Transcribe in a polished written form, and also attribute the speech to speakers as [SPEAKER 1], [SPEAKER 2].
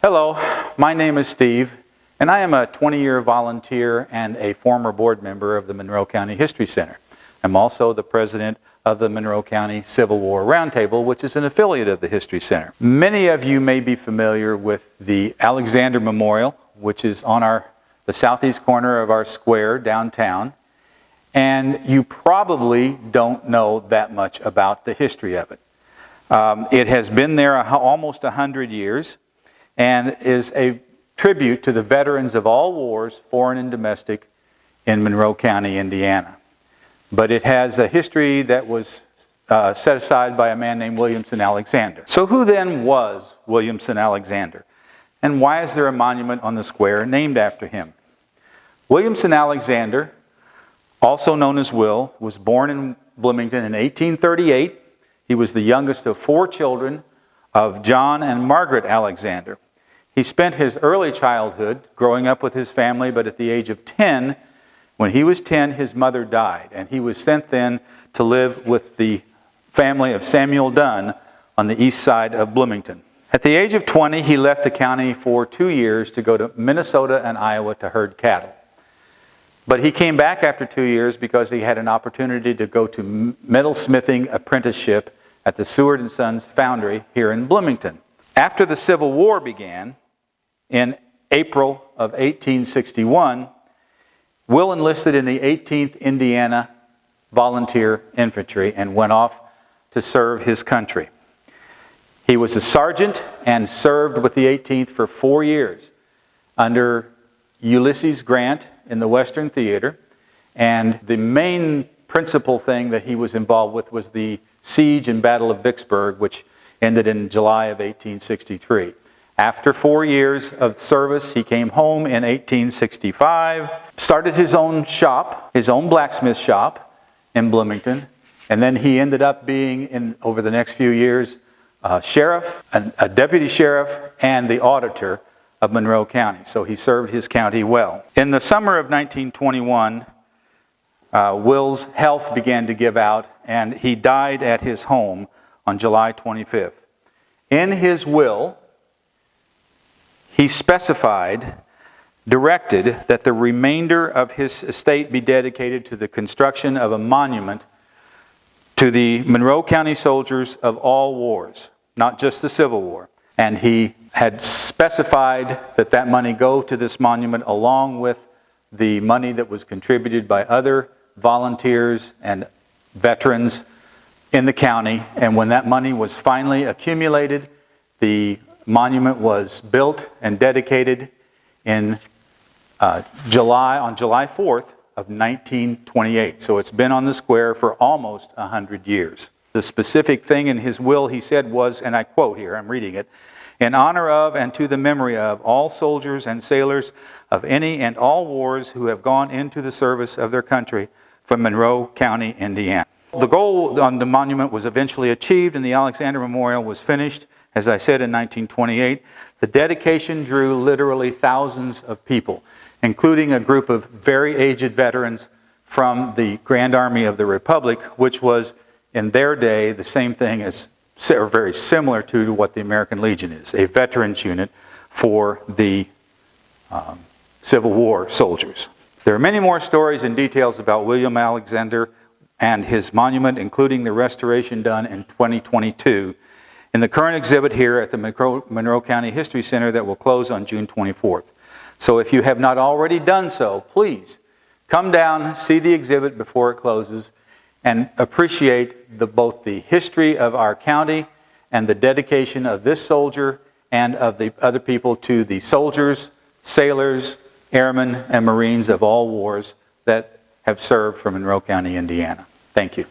[SPEAKER 1] Hello, my name is Steve, and I am a 20-year volunteer and a former board member of the Monroe County History Center. I'm also the president of the Monroe County Civil War Roundtable, which is an affiliate of the History Center. Many of you may be familiar with the Alexander Memorial, which is on the southeast corner of our square downtown, and you probably don't know that much about the history of it. It has been there almost 100 years and is a tribute to the veterans of all wars, foreign and domestic, in Monroe County, Indiana. But it has a history that was set aside by a man named Williamson Alexander. So who then was Williamson Alexander? And why is there a monument on the square named after him? Williamson Alexander, also known as Will, was born in Bloomington in 1838. He was the youngest of 4 children of John and Margaret Alexander. He spent his early childhood growing up with his family, but at the age of 10, when he was 10, his mother died, and he was sent then to live with the family of Samuel Dunn on the east side of Bloomington. At the age of 20, he left the county for 2 years to go to Minnesota and Iowa to herd cattle. But he came back after 2 years because he had an opportunity to go to metalsmithing apprenticeship at the Seward & Sons foundry here in Bloomington. After the Civil War began, in April of 1861, Will enlisted in the 18th Indiana Volunteer Infantry and went off to serve his country. He was a sergeant and served with the 18th for 4 years under Ulysses Grant in the Western Theater. And the main principal thing that he was involved with was the siege and Battle of Vicksburg, which ended in July of 1863. After 4 years of service, he came home in 1865, started his own shop, his own blacksmith shop in Bloomington, and then he ended up being, over the next few years, a sheriff, a deputy sheriff, and the auditor of Monroe County. So he served his county well. In the summer of 1921, Will's health began to give out, and he died at his home on July 25th. In his will, he directed that the remainder of his estate be dedicated to the construction of a monument to the Monroe County soldiers of all wars, not just the Civil War. And he had specified that that money go to this monument along with the money that was contributed by other volunteers and veterans in the county. And when that money was finally accumulated, the monument was built and dedicated on July 4th of 1928. So it's been on the square for almost 100 years. The specific thing in his will he said was, and I quote here, I'm reading it, "In honor of and to the memory of all soldiers and sailors of any and all wars who have gone into the service of their country from Monroe County, Indiana." The goal on the monument was eventually achieved, and the Alexander Memorial was finished, as I said, in 1928. The dedication drew literally thousands of people, including a group of very aged veterans from the Grand Army of the Republic, which was, in their day, the same thing as, or very similar to what the American Legion is, a veterans unit for the Civil War soldiers. There are many more stories and details about William Alexander and his monument, including the restoration done in 2022, in the current exhibit here at the Monroe County History Center that will close on June 24th. So if you have not already done so, please come down, see the exhibit before it closes, and appreciate both the history of our county and the dedication of this soldier and of the other people to the soldiers, sailors, airmen, and Marines of all wars that have served for Monroe County, Indiana. Thank you.